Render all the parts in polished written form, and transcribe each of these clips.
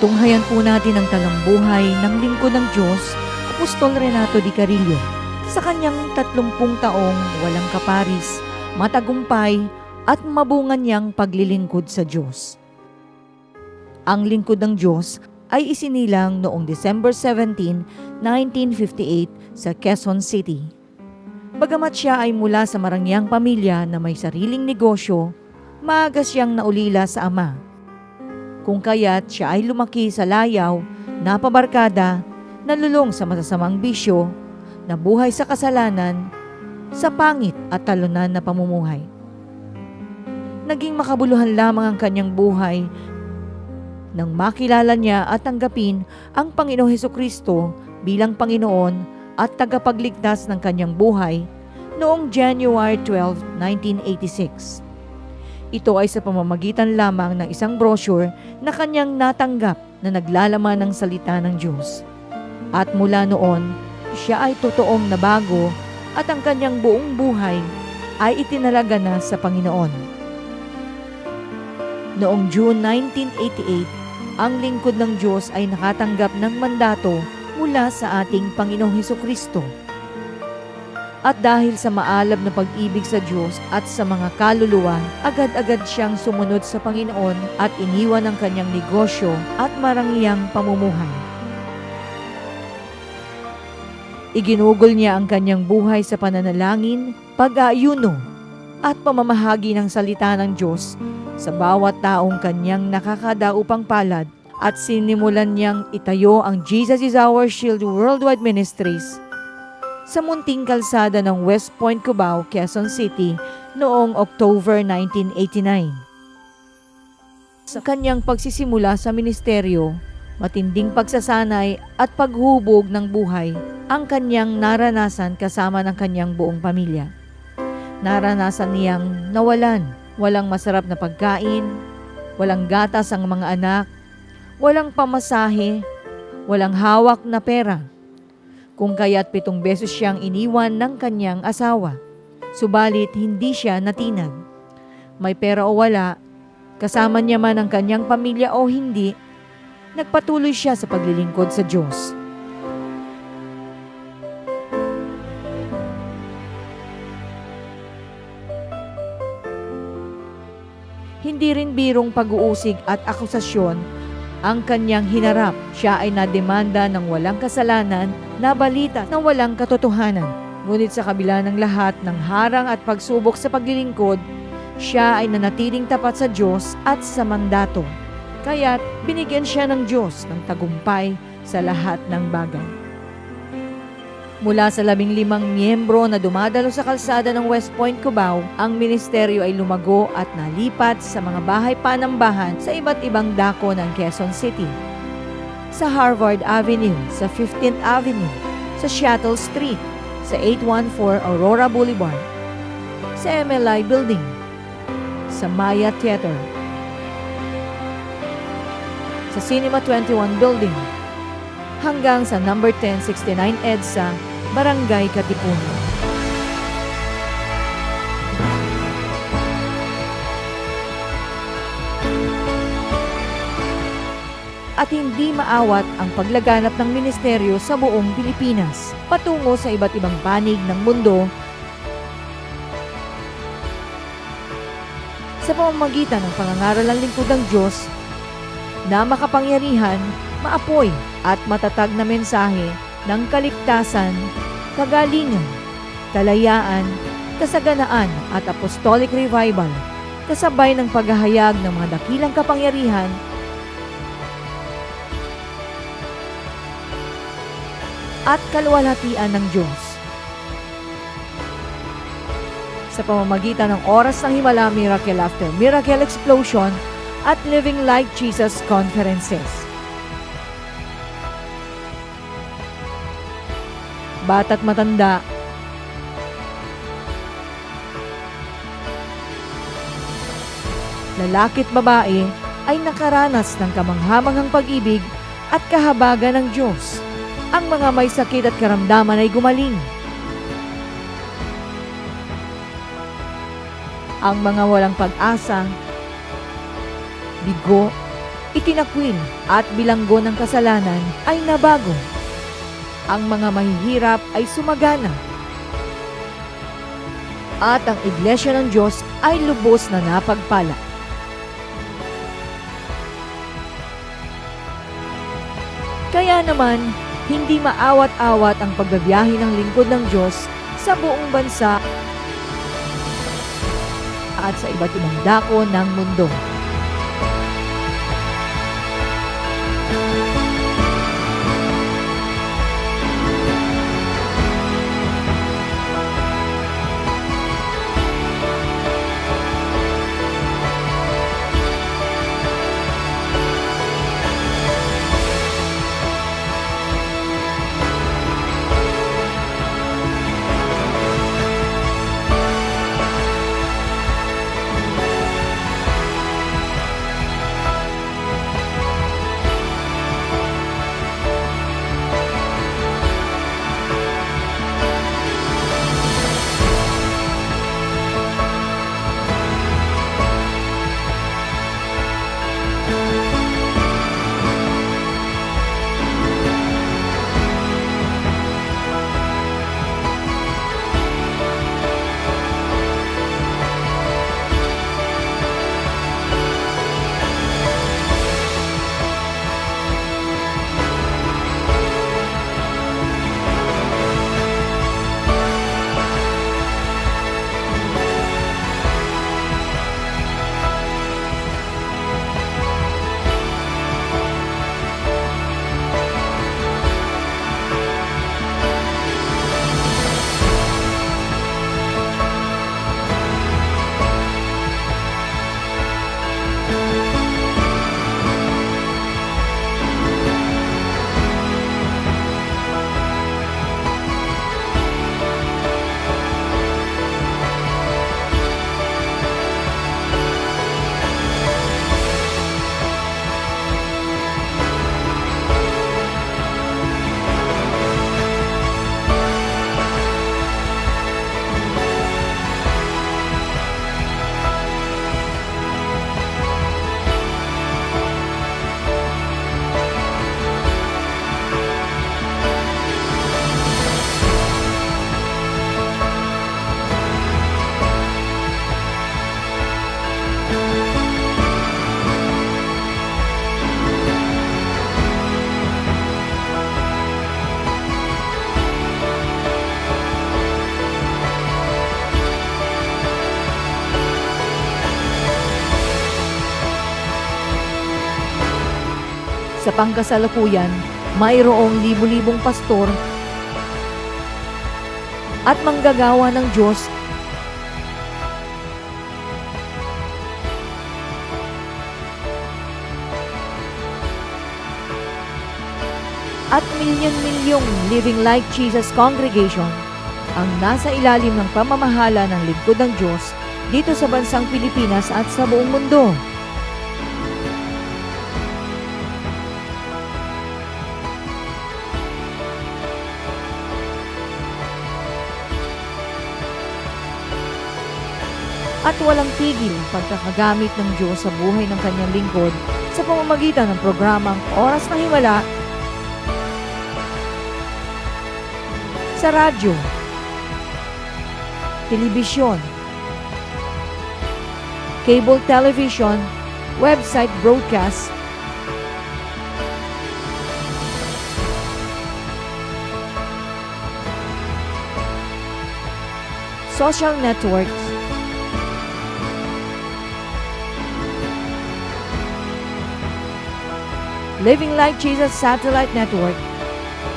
Tunghayan po natin ang talambuhay ng lingkod ng Diyos, Apostol Renato Di Carillo, sa kanyang 30 taong walang kaparis, matagumpay at mabungan niyang paglilingkod sa Diyos. Ang lingkod ng Diyos ay isinilang noong December 17, 1958 sa Quezon City. Bagamat siya ay mula sa marangyang pamilya na may sariling negosyo, maaga siyang naulila sa ama. Kung kaya't siya ay lumaki sa layaw, napabarkada, nalulong sa masasamang bisyo, nabuhay sa kasalanan, sa pangit at talunan na pamumuhay. Naging makabuluhan lamang ang kanyang buhay nang makilala niya at tanggapin ang Panginoong Hesukristo bilang Panginoon at tagapagligtas ng kanyang buhay noong January 12, 1986. Ito ay sa pamamagitan lamang ng isang brochure na kanyang natanggap na naglalaman ng salita ng Diyos. At mula noon, siya ay totoong nabago at ang kanyang buong buhay ay itinalaga na sa Panginoon. Noong June 1988, ang lingkod ng Diyos ay nakatanggap ng mandato mula sa ating Panginoong Hesukristo. At dahil sa maalab na pag-ibig sa Diyos at sa mga kaluluwa, agad-agad siyang sumunod sa Panginoon at iniwan ang kanyang negosyo at marangyang pamumuhay. Iginugol niya ang kanyang buhay sa pananalangin, pag-aayuno, at pamamahagi ng salita ng Diyos sa bawat taong kanyang nakakadaupang palad, at sinimulan niyang itayo ang Jesus is Our Shield Worldwide Ministries sa munting kalsada ng West Point, Cubao, Quezon City noong October 1989. Sa kanyang pagsisimula sa ministeryo, matinding pagsasanay at paghubog ng buhay ang kanyang naranasan kasama ng kanyang buong pamilya. Naranasan niyang nawalan, walang masarap na pagkain, walang gatas ang mga anak, walang pamasahe, walang hawak na pera. Kung kaya't 7 beses siyang iniwan ng kanyang asawa. Subalit hindi siya natinag. May pera o wala, kasama niya man ang kanyang pamilya o hindi, nagpatuloy siya sa paglilingkod sa Diyos. Hindi rin birong pag-uusig at akusasyon ang kanyang hinarap. Siya ay nademanda ng walang kasalanan na balita na walang katotohanan. Ngunit sa kabila ng lahat ng harang at pagsubok sa paglilingkod, siya ay nanatiling tapat sa Diyos at sa mandato. Kaya't binigyan siya ng Diyos ng tagumpay sa lahat ng bagay. Mula sa 15 miyembro na dumadalo sa kalsada ng West Point, Cubao, ang ministeryo ay lumago at nalipat sa mga bahay panambahan sa iba't ibang dako ng Quezon City. Sa Harvard Avenue, sa 15th Avenue, sa Seattle Street, sa 814 Aurora Boulevard, sa MLI Building, sa Maya Theater, sa Cinema 21 Building, hanggang sa number 1069 EDSA, Barangay Katipunan. At hindi maawat ang paglaganap ng ministeryo sa buong Pilipinas, patungo sa iba't ibang panig ng mundo sa pamamagitan ng pangangaral ng lingkod ng Diyos na makapangyarihan, maapoy at matatag na mensahe ng kaligtasan, kagalingan, kalayaan, kasaganaan at apostolic revival, kasabay ng paghahayag ng mga dakilang kapangyarihan at kaluwalhatian ng Diyos. Sa pamamagitan ng Oras ng Himala Miracle After Miracle Explosion at Living Like Jesus Conferences. Bata't matanda, lalaki't babae ay nakaranas ng kamanghamanghang pag-ibig at kahabagan ng Diyos. Ang mga may sakit at karamdaman ay gumaling. Ang mga walang pag-asa, bigo, itinakwil at bilanggo ng kasalanan ay nabago. Ang mga mahihirap ay sumagana. At ang Iglesia ng Diyos ay lubos na napagpala. Kaya naman, hindi maawat-awat ang pagbabiyahe ng lingkod ng Diyos sa buong bansa at sa iba't ibang dako ng mundo. Sa pangkasalukuyan, mayroong libu-libong pastor at manggagawa ng Diyos at milyon-milyong Living Like Jesus congregation ang nasa ilalim ng pamamahala ng lingkod ng Diyos dito sa bansang Pilipinas at sa buong mundo. At walang tigil ang pagkakagamit ng Diyos sa buhay ng kanyang lingkod sa pamamagitan ng programang Oras ng Himala sa radyo, telebisyon, cable television, website broadcast, social networks, Living Like Jesus Satellite Network,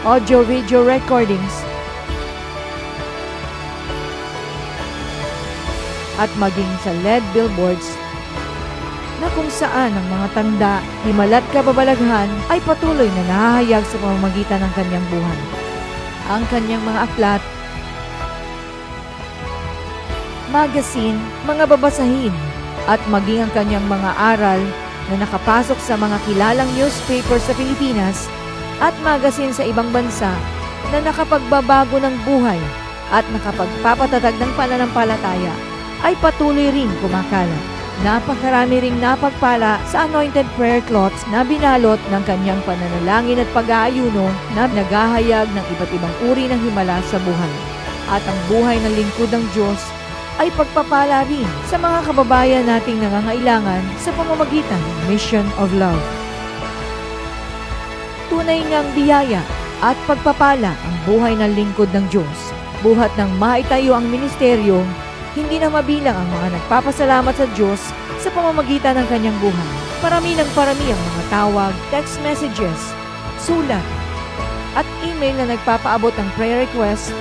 audio-video recordings, at maging sa LED billboards na kung saan ang mga tanda, himalat kababalaghan ay patuloy na nahahayag sa pamamagitan ng kanyang buhay. Ang kanyang mga aklat, magazine, mga babasahin, at maging ang kanyang mga aral na nakapasok sa mga kilalang newspaper sa Pilipinas at magazine sa ibang bansa na nakapagbabago ng buhay at nakapagpapatatag ng pananampalataya ay patuloy ring kumakalat Napakarami ring napagpala sa anointed prayer cloths na binalot ng kanyang pananalangin at pag-aayuno na naghahayag ng iba't ibang uri ng himala sa buhay. At ang buhay ng lingkod ng Diyos ay pagpapala rin sa mga kababayan nating nangangailangan sa pamamagitan ng Mission of Love. Tunay ngang biyaya at pagpapala ang buhay ng lingkod ng Diyos. Buhat ng maitayo ang ministeryo, hindi na mabilang ang mga nagpapasalamat sa Diyos sa pamamagitan ng kanyang buhay. Parami ng parami ang mga tawag, text messages, sulat, at email na nagpapaabot ng prayer request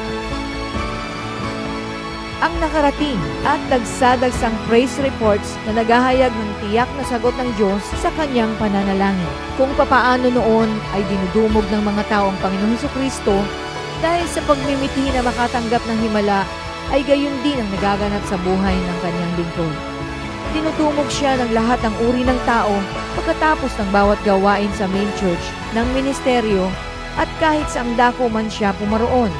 ang nakarating at dagsadagsang praise reports na naghahayag ng tiyak na sagot ng Diyos sa kanyang pananalangin. Kung papaano noon ay dinudumog ng mga tao ang Panginoong Hesukristo dahil sa pagmimiti na makatanggap ng himala, ay gayon din ang nagaganap sa buhay ng kanyang lingkod. Dinudumog siya ng lahat ng uri ng tao pagkatapos ng bawat gawain sa main church ng ministeryo at kahit saang dako man siya pumaroon.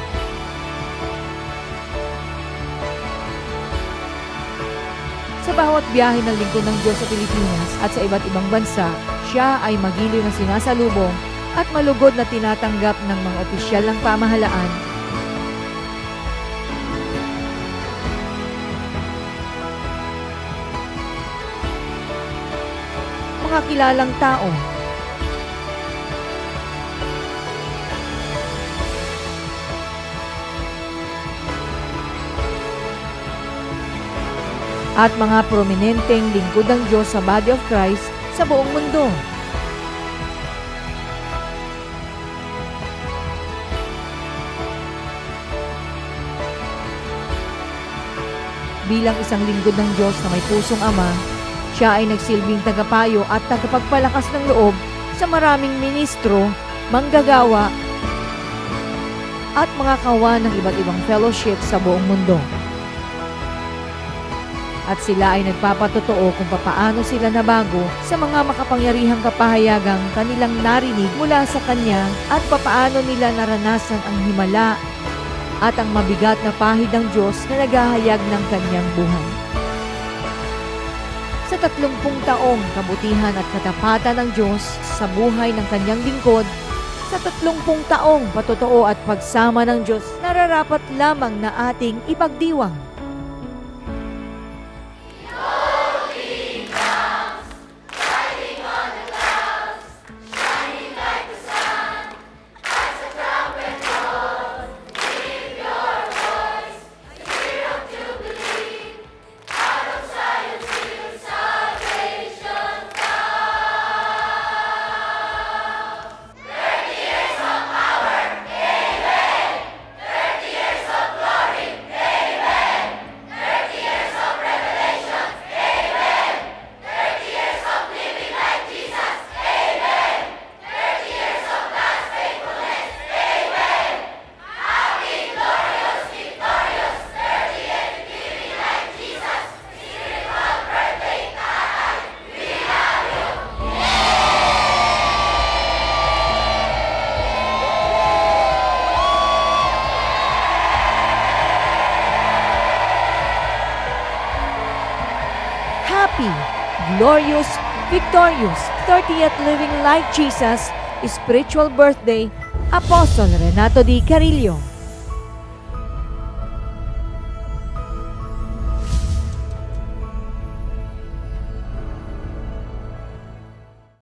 Sa bawat biyahe ng lingkod ng Diyos sa Pilipinas at sa iba't ibang bansa, siya ay magiliw na sinasalubong at malugod na tinatanggap ng mga opisyal ng pamahalaan. Mga kilalang tao, at mga prominenteng lingkod ng Diyos sa Body of Christ sa buong mundo. Bilang isang lingkod ng Diyos na may pusong ama, siya ay nagsilbing tagapayo at tagapagpalakas ng loob sa maraming ministro, manggagawa, at mga kawan ng iba't ibang fellowship sa buong mundo. At sila ay nagpapatotoo kung papaano sila nabago sa mga makapangyarihang kapahayagang kanilang narinig mula sa Kanya at papaano nila naranasan ang himala at ang mabigat na pahid ng Diyos na naghahayag ng Kanyang buhay. Sa 30 taong kabutihan at katapatan ng Diyos sa buhay ng Kanyang lingkod, sa 30 taong patotoo at pagsama ng Diyos, nararapat lamang na ating ipagdiwang. Happy, glorious, victorious 30th Living Like Jesus Spiritual Birthday, Apostle Renato D. Carillo.